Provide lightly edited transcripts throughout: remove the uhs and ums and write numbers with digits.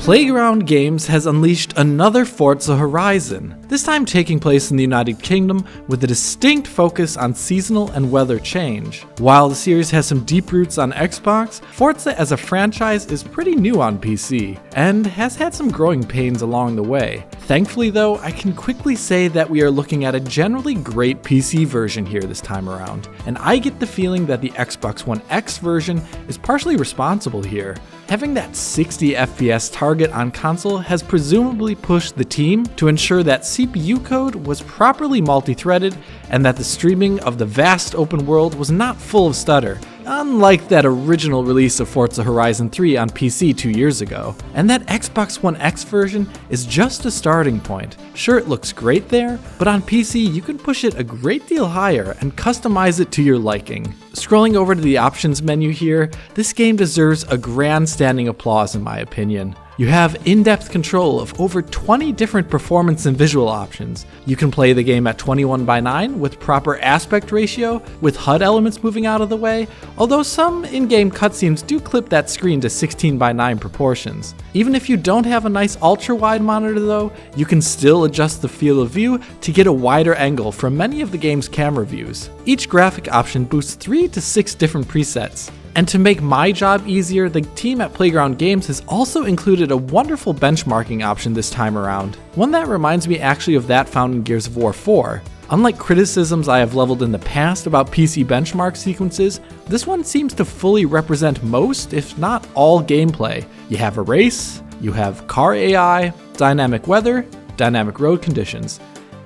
Playground Games has unleashed another Forza Horizon, this time taking place in the United Kingdom with a distinct focus on seasonal and weather change. While the series has some deep roots on Xbox, Forza as a franchise is pretty new on PC, and has had some growing pains along the way. Thankfully though, I can quickly say that we are looking at a generally great PC version here this time around, and I get the feeling that the Xbox One X version is partially responsible here. Having that 60 FPS target on console has presumably pushed the team to ensure that CPU code was properly multi-threaded and that the streaming of the vast open world was not full of stutter, unlike that original release of Forza Horizon 3 on PC 2 years ago. And that Xbox One X version is just a starting point. Sure, it looks great there, but on PC you can push it a great deal higher and customize it to your liking. Scrolling over to the options menu here, this game deserves a grandstanding applause in my opinion. You have in-depth control of over 20 different performance and visual options. You can play the game at 21:9 with proper aspect ratio, with HUD elements moving out of the way, although some in-game cutscenes do clip that screen to 16:9 proportions. Even if you don't have a nice ultra-wide monitor though, you can still adjust the field of view to get a wider angle from many of the game's camera views. Each graphic option boosts 3 to 6 different presets. And to make my job easier, the team at Playground Games has also included a wonderful benchmarking option this time around. One that reminds me actually of that found in Gears of War 4. Unlike criticisms I have leveled in the past about PC benchmark sequences, this one seems to fully represent most, if not all, gameplay. You have a race, you have car AI, dynamic weather, dynamic road conditions.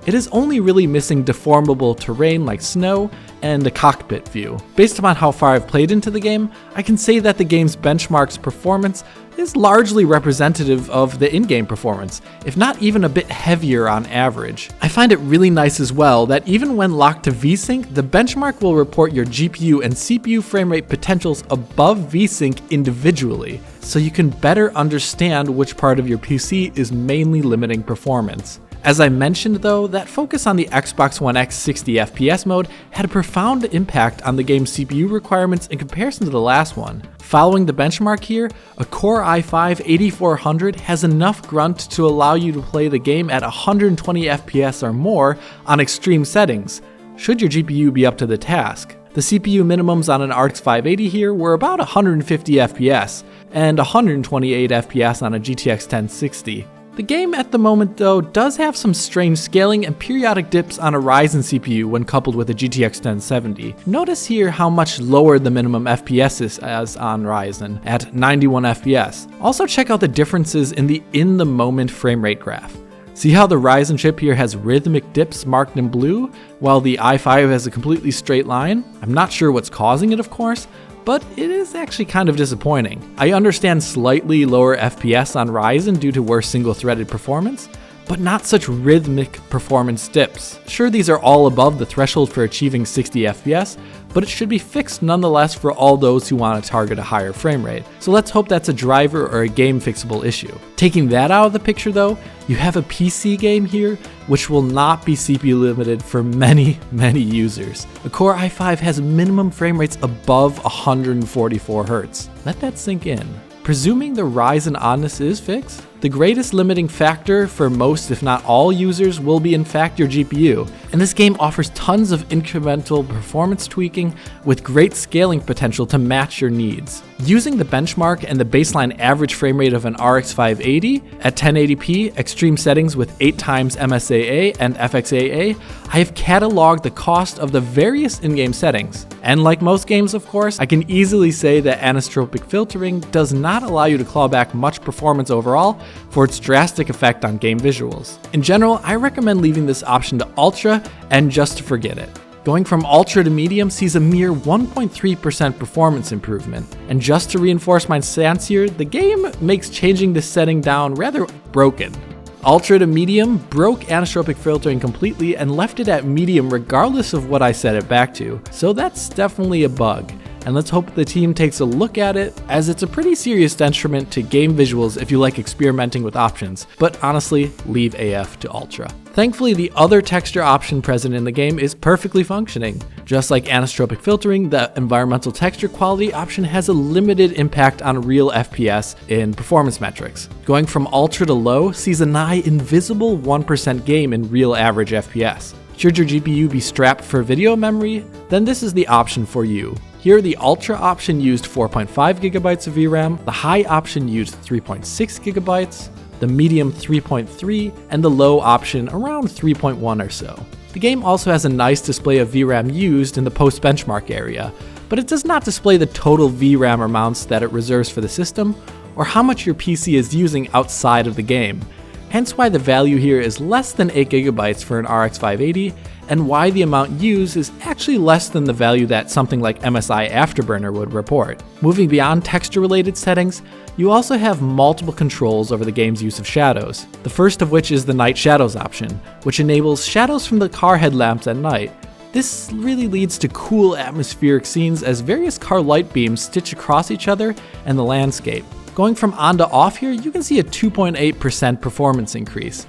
It is only really missing deformable terrain like snow and a cockpit view. Based upon how far I've played into the game, I can say that the game's benchmark's performance is largely representative of the in-game performance, if not even a bit heavier on average. I find it really nice as well that even when locked to VSync, the benchmark will report your GPU and CPU frame rate potentials above VSync individually, so you can better understand which part of your PC is mainly limiting performance. As I mentioned though, that focus on the Xbox One X 60 FPS mode had a profound impact on the game's CPU requirements in comparison to the last one. Following the benchmark here, a Core i5-8400 has enough grunt to allow you to play the game at 120 FPS or more on extreme settings, should your GPU be up to the task. The CPU minimums on an RTX 580 here were about 150 FPS, and 128 FPS on a GTX 1060. The game at the moment though does have some strange scaling and periodic dips on a Ryzen CPU when coupled with a GTX 1070. Notice here how much lower the minimum FPS is as on Ryzen, at 91 FPS. Also check out the differences in the in-the-moment frame rate graph. See how the Ryzen chip here has rhythmic dips marked in blue, while the i5 has a completely straight line? I'm not sure what's causing it of course, but it is actually kind of disappointing. I understand slightly lower FPS on Ryzen due to worse single-threaded performance, but not such rhythmic performance dips. Sure, these are all above the threshold for achieving 60 FPS, but it should be fixed nonetheless for all those who want to target a higher frame rate. So let's hope that's a driver or a game fixable issue. Taking that out of the picture though, you have a PC game here which will not be CPU limited for many users. A Core i5 has minimum frame rates above 144 Hz. Let that sink in. Presuming the Ryzen oddness is fixed, the greatest limiting factor for most if not all users will be in fact your GPU, and this game offers tons of incremental performance tweaking with great scaling potential to match your needs. Using the benchmark and the baseline average frame rate of an RX 580 at 1080p extreme settings with 8x MSAA and FXAA, I have cataloged the cost of the various in-game settings. And like most games of course, I can easily say that anisotropic filtering does not allow you to claw back much performance overall for its drastic effect on game visuals. In general, I recommend leaving this option to Ultra and just to forget it. Going from Ultra to Medium sees a mere 1.3% performance improvement, and just to reinforce my stance here, the game makes changing this setting down rather broken. Ultra to Medium broke anisotropic filtering completely and left it at Medium regardless of what I set it back to, so that's definitely a bug. and let's hope the team takes a look at it, as it's a pretty serious detriment to game visuals if you like experimenting with options, but honestly, leave AF to Ultra. Thankfully, the other texture option present in the game is perfectly functioning. Just like anisotropic filtering, the environmental texture quality option has a limited impact on real FPS in performance metrics. Going from Ultra to low sees a nigh invisible 1% game in real average FPS. Should your GPU be strapped for video memory, then this is the option for you. Here, the Ultra option used 4.5GB of VRAM, the High option used 3.6GB, the Medium 3.3, and the Low option around 3.1 or so. The game also has a nice display of VRAM used in the post-benchmark area, but it does not display the total VRAM amounts that it reserves for the system, or how much your PC is using outside of the game. Hence why the value here is less than 8GB for an RX 580, and why the amount used is actually less than the value that something like MSI Afterburner would report. Moving beyond texture-related settings, you also have multiple controls over the game's use of shadows. The first of which is the Night Shadows option, which enables shadows from the car headlamps at night. This really leads to cool atmospheric scenes as various car light beams stitch across each other and the landscape. Going from on to off here, you can see a 2.8% performance increase.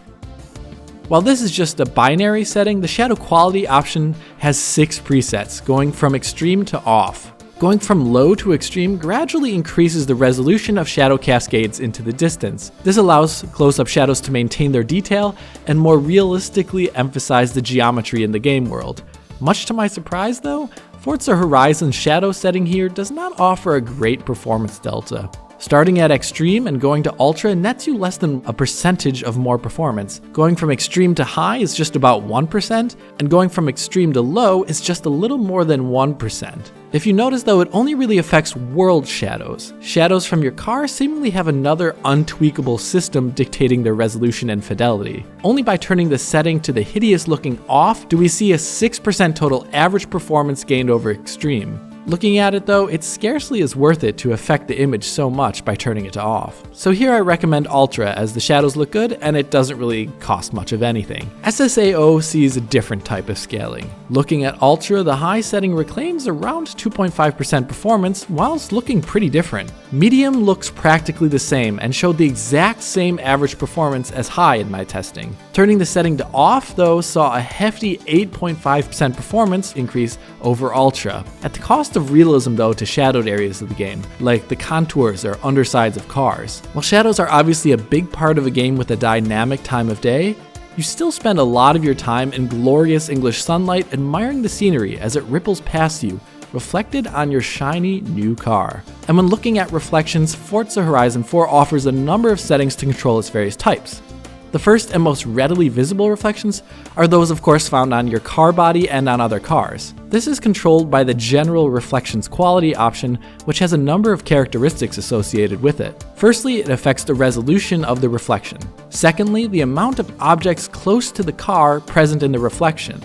While this is just a binary setting, the shadow quality option has 6 presets, going from extreme to off. Going from low to extreme gradually increases the resolution of shadow cascades into the distance. This allows close-up shadows to maintain their detail and more realistically emphasize the geometry in the game world. Much to my surprise though, Forza Horizon's shadow setting here does not offer a great performance delta. Starting at extreme and going to ultra nets you less than a percentage of more performance. Going from extreme to high is just about 1%, and going from extreme to low is just a little more than 1%. If you notice though, it only really affects world shadows. Shadows from your car seemingly have another untweakable system dictating their resolution and fidelity. Only by turning the setting to the hideous looking off do we see a 6% total average performance gained over extreme. Looking at it though, it scarcely is worth it to affect the image so much by turning it to off. So here I recommend Ultra as the shadows look good and it doesn't really cost much of anything. SSAO sees a different type of scaling. Looking at Ultra, the high setting reclaims around 2.5% performance whilst looking pretty different. Medium looks practically the same and showed the exact same average performance as high in my testing. Turning the setting to off though saw a hefty 8.5% performance increase over Ultra. At the cost of realism though to shadowed areas of the game, like the contours or undersides of cars. While shadows are obviously a big part of a game with a dynamic time of day, you still spend a lot of your time in glorious English sunlight admiring the scenery as it ripples past you, reflected on your shiny new car. And when looking at reflections, Forza Horizon 4 offers a number of settings to control its various types. The first and most readily visible reflections are those of course found on your car body and on other cars. This is controlled by the general reflections quality option, which has a number of characteristics associated with it. Firstly, it affects the resolution of the reflection. Secondly, the amount of objects close to the car present in the reflection.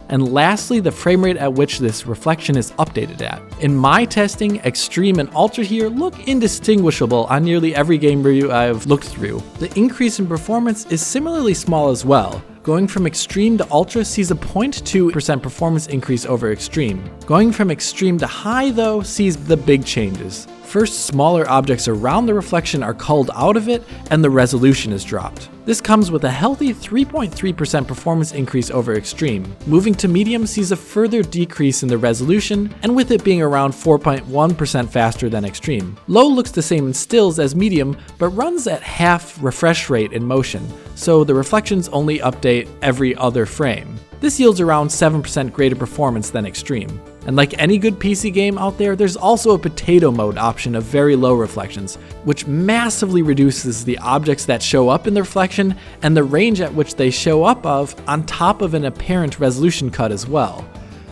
And lastly, the frame rate at which this reflection is updated at. In my testing, Extreme and Ultra here look indistinguishable on nearly every game review I've looked through. The increase in performance is similarly small as well. Going from Extreme to Ultra sees a 0.2% performance increase over Extreme. Going from Extreme to High though sees the big changes. First, smaller objects around the reflection are culled out of it and the resolution is dropped. This comes with a healthy 3.3% performance increase over Extreme. Moving to Medium sees a further decrease in the resolution, and with it being around 4.1% faster than Extreme. Low looks the same in stills as Medium, but runs at half refresh rate in motion, so the reflections only update every other frame. This yields around 7% greater performance than Extreme. And like any good PC game out there, there's also a potato mode option of very low reflections, which massively reduces the objects that show up in the reflection and the range at which they show up of on top of an apparent resolution cut as well.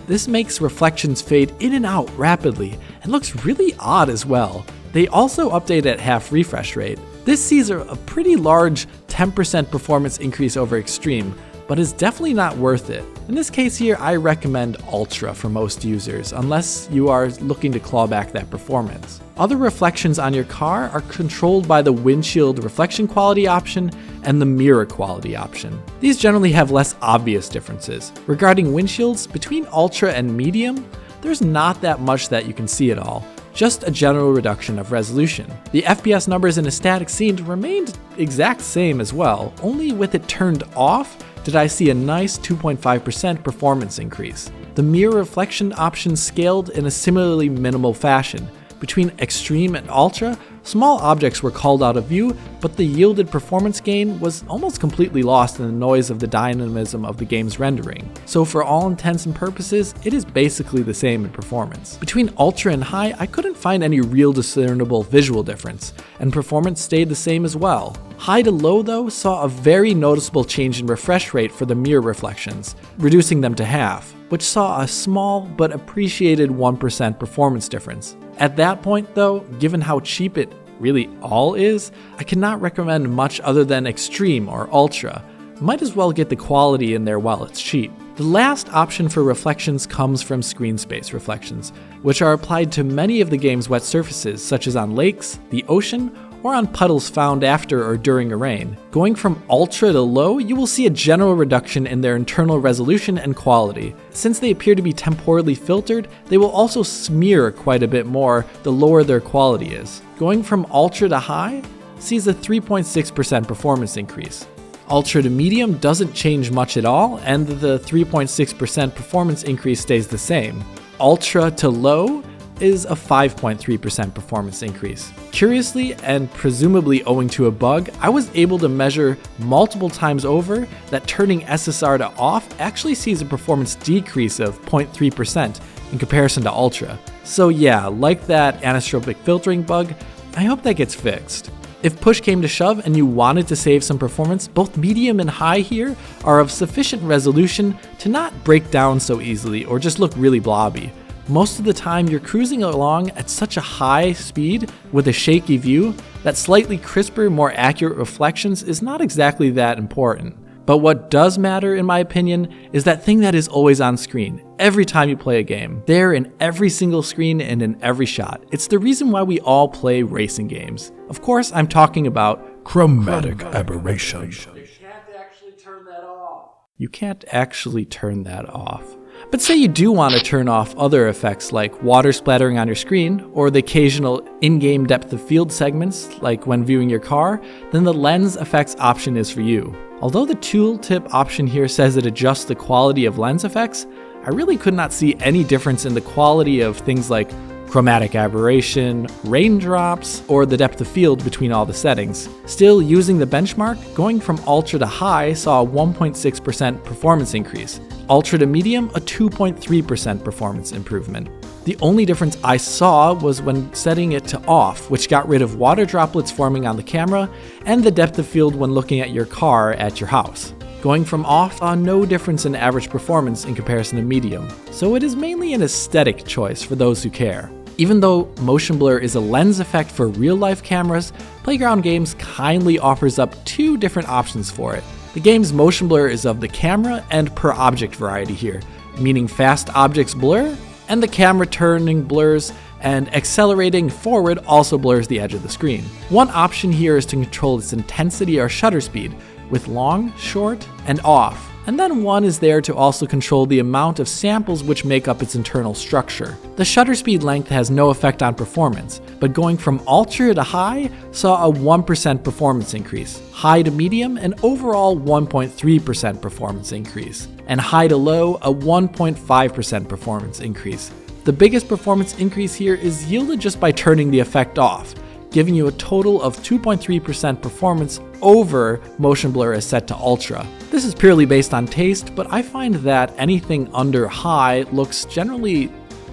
This makes reflections fade in and out rapidly and looks really odd as well. They also update at half refresh rate. This sees a pretty large 10% performance increase over Extreme, but is definitely not worth it. In this case here, I recommend Ultra for most users, unless you are looking to claw back that performance. Other reflections on your car are controlled by the windshield reflection quality option and the mirror quality option. These generally have less obvious differences. Regarding windshields, between Ultra and Medium, there's not that much that you can see at all, just a general reduction of resolution. The FPS numbers in a static scene remained exact same as well, only with it turned off did I see a nice 2.5% performance increase. The mirror reflection option scaled in a similarly minimal fashion. Between Extreme and Ultra, small objects were called out of view, but the yielded performance gain was almost completely lost in the noise of the dynamism of the game's rendering. So for all intents and purposes, it is basically the same in performance. Between Ultra and High, I couldn't find any real discernible visual difference, and performance stayed the same as well. High to Low, though, saw a very noticeable change in refresh rate for the mirror reflections, reducing them to half, which saw a small but appreciated 1% performance difference. At that point though, given how cheap it really all is, I cannot recommend much other than Extreme or Ultra. Might as well get the quality in there while it's cheap. The last option for reflections comes from screen space reflections, which are applied to many of the game's wet surfaces, such as on lakes, the ocean, or on puddles found after or during a rain. Going from Ultra to Low, you will see a general reduction in their internal resolution and quality. Since they appear to be temporally filtered, they will also smear quite a bit more the lower their quality is. Going from Ultra to High sees a 3.6% performance increase. Ultra to Medium doesn't change much at all, and the 3.6% performance increase stays the same. Ultra to Low is a 5.3% performance increase. Curiously, and presumably owing to a bug, I was able to measure multiple times over that turning SSR to off actually sees a performance decrease of 0.3% in comparison to Ultra. So yeah, like that anisotropic filtering bug, I hope that gets fixed. If push came to shove and you wanted to save some performance, both Medium and High here are of sufficient resolution to not break down so easily or just look really blobby. Most of the time you're cruising along at such a high speed with a shaky view that slightly crisper, more accurate reflections is not exactly that important. But what does matter, in my opinion, is that thing that is always on screen, every time you play a game. There in every single screen and in every shot. It's the reason why we all play racing games. Of course, I'm talking about chromatic aberration. You can't actually turn that off. You can't actually turn that off. But say you do want to turn off other effects like water splattering on your screen or the occasional in-game depth of field segments like when viewing your car, then the lens effects option is for you. Although the tooltip option here says it adjusts the quality of lens effects, I really could not see any difference in the quality of things like chromatic aberration, raindrops, or the depth of field between all the settings. Still, using the benchmark, going from Ultra to High saw a 1.6% performance increase. Ultra to Medium, a 2.3% performance improvement. The only difference I saw was when setting it to off, which got rid of water droplets forming on the camera, and the depth of field when looking at your car at your house. Going from off saw no difference in average performance in comparison to Medium, so it is mainly an aesthetic choice for those who care. Even though motion blur is a lens effect for real-life cameras, Playground Games kindly offers up two different options for it. The game's motion blur is of the camera and per object variety here, meaning fast objects blur, and the camera turning blurs, and accelerating forward also blurs the edge of the screen. One option here is to control its intensity or shutter speed, with long, short, and off. And then one is there to also control the amount of samples which make up its internal structure. The shutter speed length has no effect on performance, but going from Ultra to High saw a 1% performance increase, High to Medium an overall 1.3% performance increase, and High to Low a 1.5% performance increase. The biggest performance increase here is yielded just by turning the effect off, giving you a total of 2.3% performance over motion blur as set to Ultra. This is purely based on taste, but I find that anything under High looks generally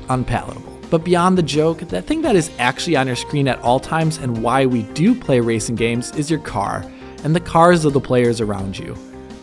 unpalatable. But beyond the joke, that thing that is actually on your screen at all times and why we do play racing games is your car, and the cars of the players around you.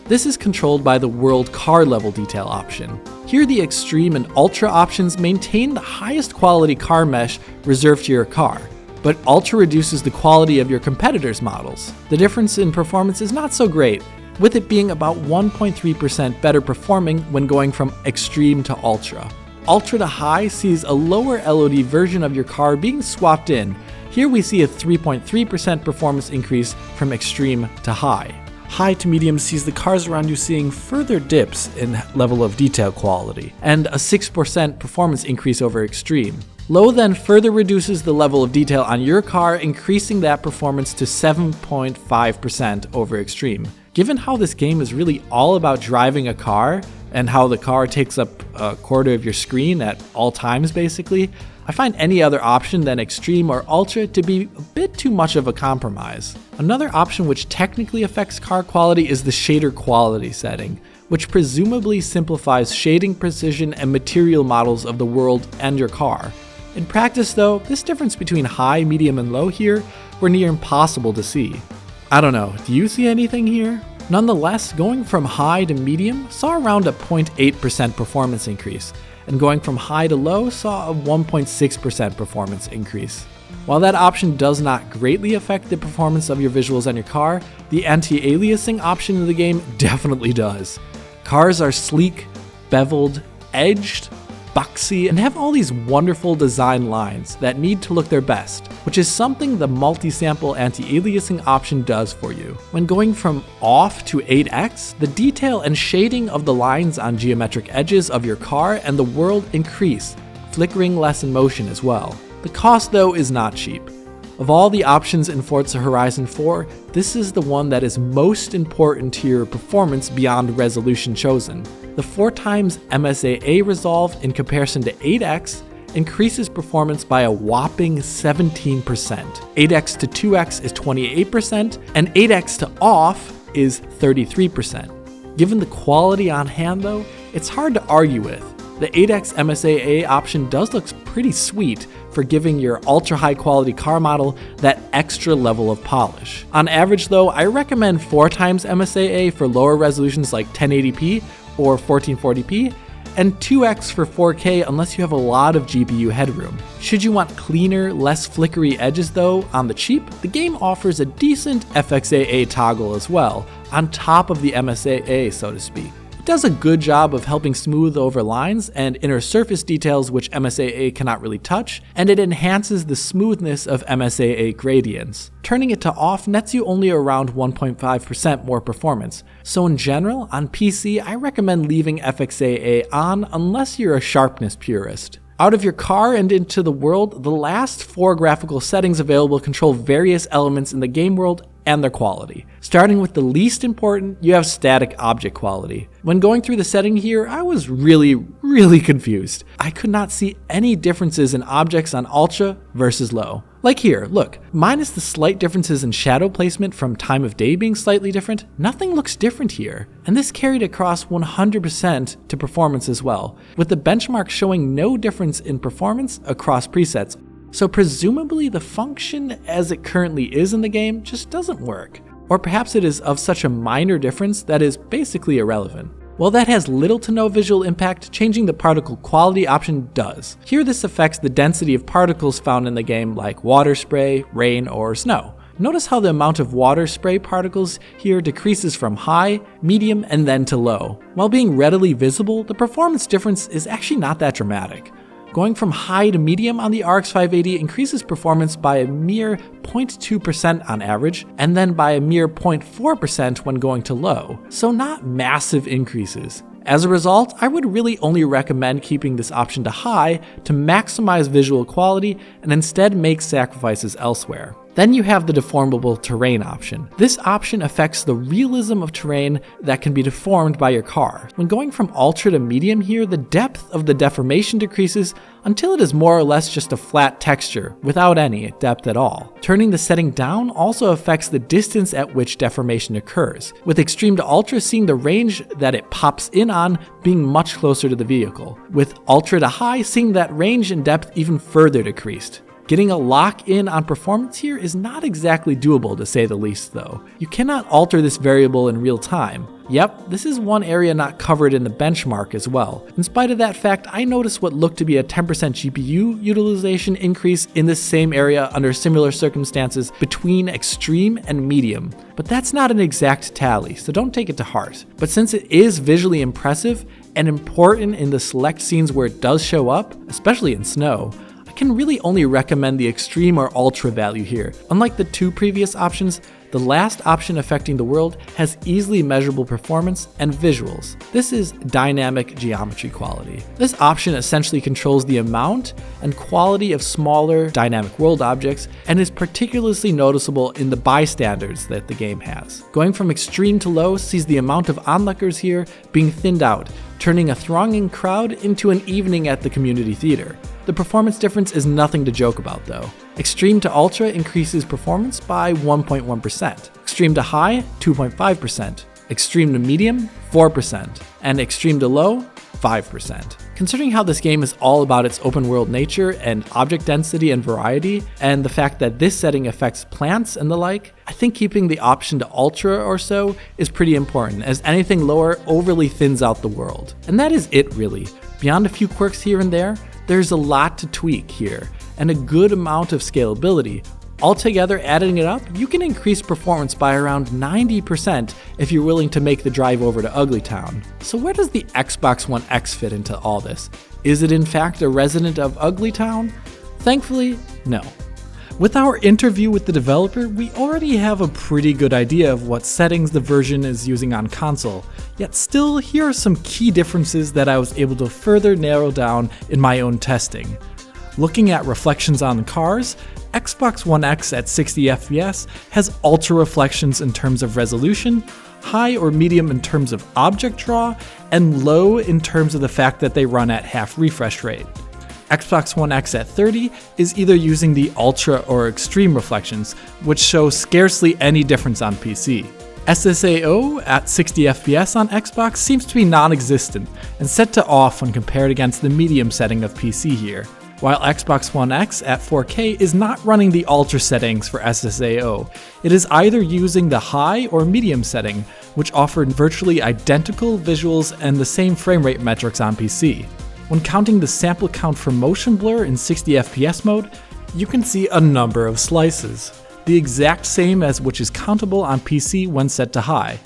This is controlled by the World Car Level Detail option. Here the Extreme and Ultra options maintain the highest quality car mesh reserved to your car, but Ultra reduces the quality of your competitors' models. The difference in performance is not so great, with it being about 1.3% better performing when going from Extreme to Ultra. Ultra to High sees a lower LOD version of your car being swapped in. Here we see a 3.3% performance increase from Extreme to High. High to medium sees the cars around you seeing further dips in level of detail quality, and a 6% performance increase over extreme. Low then further reduces the level of detail on your car, increasing that performance to 7.5% over extreme. Given how this game is really all about driving a car, and how the car takes up a quarter of your screen at all times basically, I find any other option than Extreme or Ultra to be a bit too much of a compromise. Another option which technically affects car quality is the shader quality setting, which presumably simplifies shading precision and material models of the world and your car. In practice though, this difference between high, medium, and low here were near impossible to see. I don't know, do you see anything here? Nonetheless, going from high to medium saw around a 0.8% performance increase, and going from high to low saw a 1.6% performance increase. While that option does not greatly affect the performance of your visuals on your car, the anti-aliasing option in the game definitely does. Cars are sleek, beveled, edged, boxy, and have all these wonderful design lines that need to look their best, which is something the multi-sample anti-aliasing option does for you. When going from off to 8x, the detail and shading of the lines on geometric edges of your car and the world increase, flickering less in motion as well. The cost though is not cheap. Of all the options in Forza Horizon 4, this is the one that is most important to your performance beyond resolution chosen. The 4x MSAA resolve in comparison to 8x increases performance by a whopping 17%. 8x to 2x is 28%, and 8x to off is 33%. Given the quality on hand though, it's hard to argue with. The 8x MSAA option does look pretty sweet for giving your ultra high quality car model that extra level of polish. On average though, I recommend 4x MSAA for lower resolutions like 1080p or 1440p, and 2x for 4K unless you have a lot of GPU headroom. Should you want cleaner, less flickery edges though, on the cheap, the game offers a decent FXAA toggle as well, on top of the MSAA so to speak. It does a good job of helping smooth over lines and inner surface details which MSAA cannot really touch, and it enhances the smoothness of MSAA gradients. Turning it to off nets you only around 1.5% more performance, so in general, on PC I recommend leaving FXAA on unless you're a sharpness purist. Out of your car and into the world, the last 4 graphical settings available control various elements in the game world and their quality. Starting with the least important, you have static object quality. When going through the setting here, I was really confused. I could not see any differences in objects on Ultra versus low. Like here, look, minus the slight differences in shadow placement from time of day being slightly different, nothing looks different here. And this carried across 100% to performance as well, with the benchmark showing no difference in performance across presets. So presumably the function as it currently is in the game just doesn't work. Or perhaps it is of such a minor difference that is basically irrelevant. While that has little to no visual impact, changing the particle quality option does. Here this affects the density of particles found in the game like water spray, rain, or snow. Notice how the amount of water spray particles here decreases from high, medium, and then to low. While being readily visible, the performance difference is actually not that dramatic. Going from high to medium on the RX 580 increases performance by a mere 0.2% on average, and then by a mere 0.4% when going to low, so not massive increases. As a result, I would really only recommend keeping this option to high to maximize visual quality and instead make sacrifices elsewhere. Then you have the deformable terrain option. This option affects the realism of terrain that can be deformed by your car. When going from ultra to medium here, the depth of the deformation decreases until it is more or less just a flat texture without any depth at all. Turning the setting down also affects the distance at which deformation occurs, with extreme to ultra seeing the range that it pops in on being much closer to the vehicle, with ultra to high seeing that range and depth even further decreased. Getting a lock-in on performance here is not exactly doable to say the least though. You cannot alter this variable in real time. Yep, this is one area not covered in the benchmark as well. In spite of that fact, I noticed what looked to be a 10% GPU utilization increase in this same area under similar circumstances between extreme and medium. But that's not an exact tally, so don't take it to heart. But since it is visually impressive and important in the select scenes where it does show up, especially in snow, can really only recommend the extreme or ultra value here. Unlike the two previous options, the last option affecting the world has easily measurable performance and visuals. This is dynamic geometry quality. This option essentially controls the amount and quality of smaller dynamic world objects and is particularly noticeable in the bystanders that the game has. Going from extreme to low sees the amount of onlookers here being thinned out, turning a thronging crowd into an evening at the community theater. The performance difference is nothing to joke about though. Extreme to Ultra increases performance by 1.1%, Extreme to High 2.5%, Extreme to Medium 4%, and Extreme to Low 5%. Considering how this game is all about its open world nature and object density and variety, and the fact that this setting affects plants and the like, I think keeping the option to Ultra or so is pretty important, as anything lower overly thins out the world. And that is it really. Beyond a few quirks here and there, there's a lot to tweak here, and a good amount of scalability. Altogether, adding it up, you can increase performance by around 90% if you're willing to make the drive over to Uglytown. So where does the Xbox One X fit into all this? Is it in fact a resident of Uglytown? Thankfully, no. With our interview with the developer, we already have a pretty good idea of what settings the version is using on console, yet still, here are some key differences that I was able to further narrow down in my own testing. Looking at reflections on the cars, Xbox One X at 60 FPS has ultra reflections in terms of resolution, high or medium in terms of object draw, and low in terms of the fact that they run at half refresh rate. Xbox One X at 30 is either using the ultra or extreme reflections, which show scarcely any difference on PC. SSAO at 60 FPS on Xbox seems to be non-existent and set to off when compared against the medium setting of PC here, while Xbox One X at 4K is not running the ultra settings for SSAO. It is either using the high or medium setting, which offered virtually identical visuals and the same frame rate metrics on PC. When counting the sample count for motion blur in 60 FPS mode, you can see a number of slices, the exact same as which is countable on PC when set to high.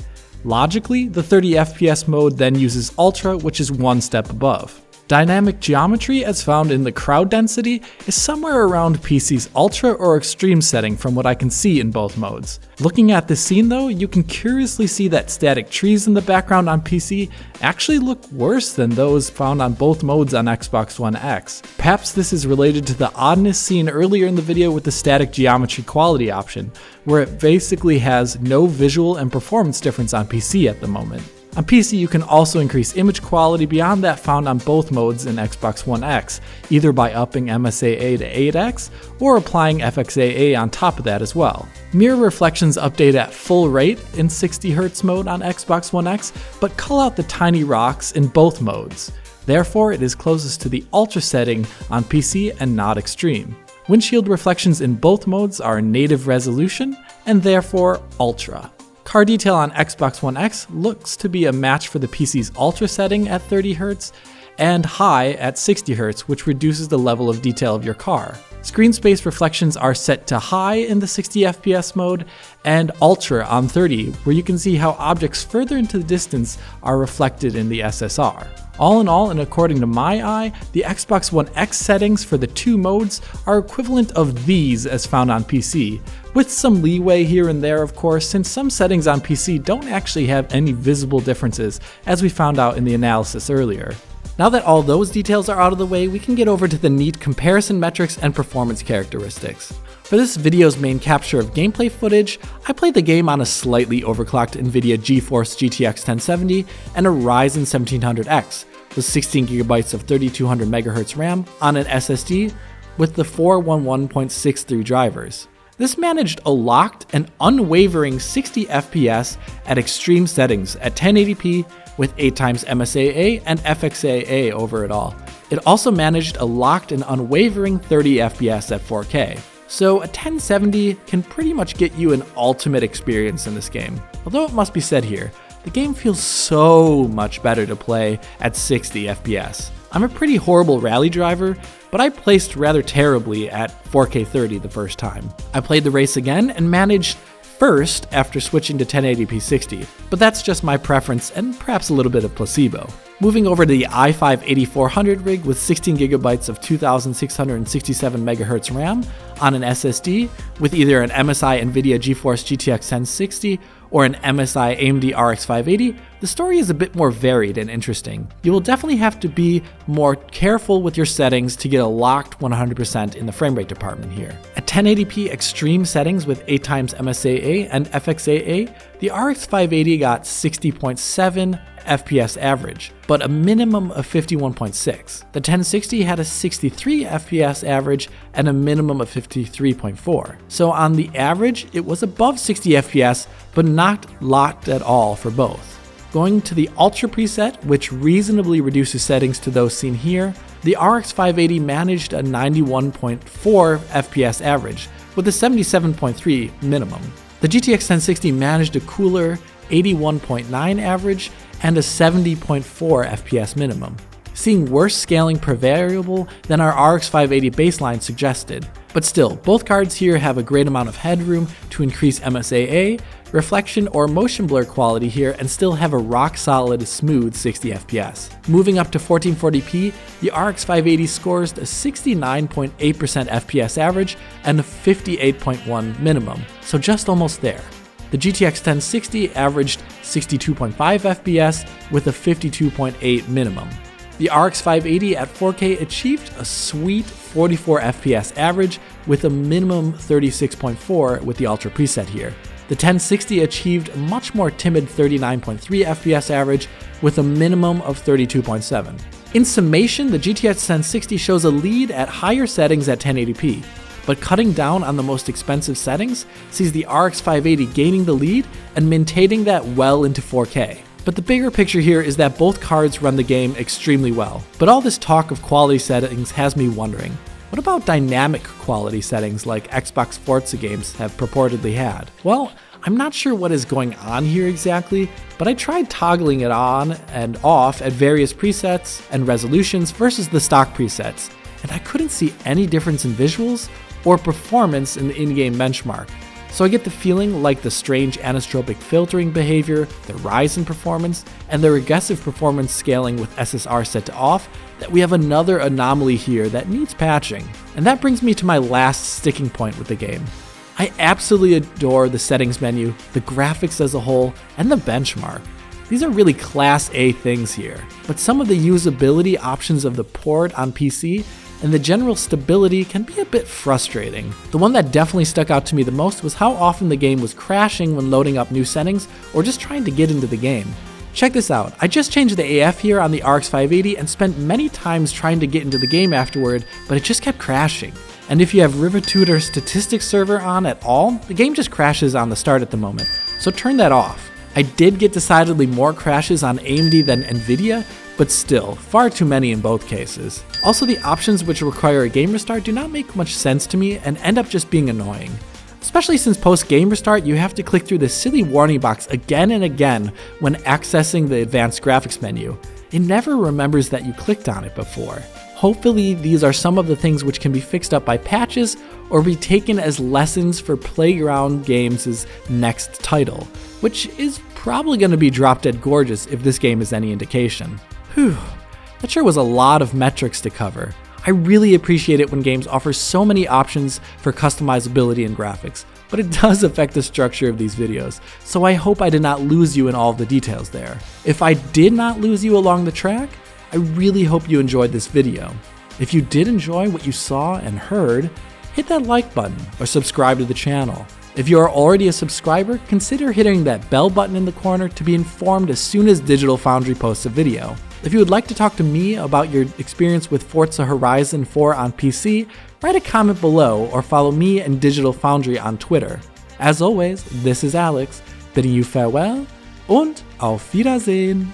Logically, the 30 FPS mode then uses Ultra, which is one step above. Dynamic geometry, as found in the crowd density, is somewhere around PC's Ultra or Extreme setting from what I can see in both modes. Looking at this scene though, you can curiously see that static trees in the background on PC actually look worse than those found on both modes on Xbox One X. Perhaps this is related to the oddness seen earlier in the video with the static geometry quality option, where it basically has no visual and performance difference on PC at the moment. On PC, you can also increase image quality beyond that found on both modes in Xbox One X, either by upping MSAA to 8x or applying FXAA on top of that as well. Mirror reflections update at full rate in 60Hz mode on Xbox One X, but cull out the tiny rocks in both modes. Therefore, it is closest to the Ultra setting on PC and not Extreme. Windshield reflections in both modes are native resolution and therefore Ultra. Car detail on Xbox One X looks to be a match for the PC's Ultra setting at 30Hz and high at 60Hz, which reduces the level of detail of your car. Screen space reflections are set to high in the 60 FPS mode and Ultra on 30, where you can see how objects further into the distance are reflected in the SSR. All in all, and according to my eye, the Xbox One X settings for the two modes are equivalent of these as found on PC, with some leeway here and there of course, since some settings on PC don't actually have any visible differences, as we found out in the analysis earlier. Now that all those details are out of the way, we can get over to the neat comparison metrics and performance characteristics. For this video's main capture of gameplay footage, I played the game on a slightly overclocked NVIDIA GeForce GTX 1070 and a Ryzen 1700X, with 16GB of 3200 MHz RAM on an SSD with the 411.63 drivers. This managed a locked and unwavering 60 FPS at extreme settings at 1080p with 8x MSAA and FXAA over it all. It also managed a locked and unwavering 30 FPS at 4K. So a 1070 can pretty much get you an ultimate experience in this game. Although it must be said here, the game feels so much better to play at 60 FPS. I'm a pretty horrible rally driver, but I placed rather terribly at 4K 30 the first time. I played the race again and managed first after switching to 1080p 60, but that's just my preference and perhaps a little bit of placebo. Moving over to the i5-8400 rig with 16GB of 2667 MHz RAM on an SSD with either an MSI NVIDIA GeForce GTX 1060 or an MSI AMD RX 580, the story is a bit more varied and interesting. You will definitely have to be more careful with your settings to get a locked 100% in the frame rate department here. At 1080p extreme settings with 8x MSAA and FXAA, the RX 580 got 60.7 FPS average, but a minimum of 51.6. The 1060 had a 63 FPS average and a minimum of 53.4. So on the average, it was above 60 FPS, but not locked at all for both. Going to the Ultra preset, which reasonably reduces settings to those seen here, the RX 580 managed a 91.4 FPS average with a 77.3 minimum. The GTX 1060 managed a cooler 81.9 average and a 70.4 FPS minimum, seeing worse scaling per variable than our RX 580 baseline suggested. But still, both cards here have a great amount of headroom to increase MSAA, reflection or motion blur quality here, and still have a rock solid smooth 60 FPS. Moving up to 1440p, the RX 580 scores a 69.8% FPS average and a 58.1 minimum, so just almost there. The GTX 1060 averaged 62.5 FPS with a 52.8 minimum. The RX 580 at 4K achieved a sweet 44 FPS average with a minimum 36.4 with the Ultra preset here. The 1060 achieved a much more timid 39.3 FPS average with a minimum of 32.7. In summation, the GTX 1060 shows a lead at higher settings at 1080p. But cutting down on the most expensive settings sees the RX 580 gaining the lead and maintaining that well into 4K. But the bigger picture here is that both cards run the game extremely well. But all this talk of quality settings has me wondering, what about dynamic quality settings like Xbox Forza games have purportedly had? Well, I'm not sure what is going on here exactly, but I tried toggling it on and off at various presets and resolutions versus the stock presets, and I couldn't see any difference in visuals or performance in the in-game benchmark. So I get the feeling like the strange anisotropic filtering behavior, the rise in performance, and the regressive performance scaling with SSR set to off, that we have another anomaly here that needs patching. And that brings me to my last sticking point with the game. I absolutely adore the settings menu, the graphics as a whole, and the benchmark. These are really class A things here, but some of the usability options of the port on PC and the general stability can be a bit frustrating. The one that definitely stuck out to me the most was how often the game was crashing when loading up new settings or just trying to get into the game. Check this out, I just changed the AF here on the RX 580 and spent many times trying to get into the game afterward, but it just kept crashing. And if you have RiverTutor statistics server on at all, the game just crashes on the start at the moment, so turn that off. I did get decidedly more crashes on AMD than NVIDIA, but still, far too many in both cases. Also, the options which require a game restart do not make much sense to me and end up just being annoying. Especially since post-game restart, you have to click through the silly warning box again and again when accessing the advanced graphics menu. It never remembers that you clicked on it before. Hopefully, these are some of the things which can be fixed up by patches or be taken as lessons for Playground Games' next title, which is probably going to be Drop Dead Gorgeous if this game is any indication. Whew, that sure was a lot of metrics to cover. I really appreciate it when games offer so many options for customizability and graphics, but it does affect the structure of these videos, so I hope I did not lose you in all of the details there. If I did not lose you along the track, I really hope you enjoyed this video. If you did enjoy what you saw and heard, hit that like button or subscribe to the channel. If you are already a subscriber, consider hitting that bell button in the corner to be informed as soon as Digital Foundry posts a video. If you would like to talk to me about your experience with Forza Horizon 4 on PC, write a comment below or follow me and Digital Foundry on Twitter. As always, this is Alex, bidding you farewell und auf Wiedersehen.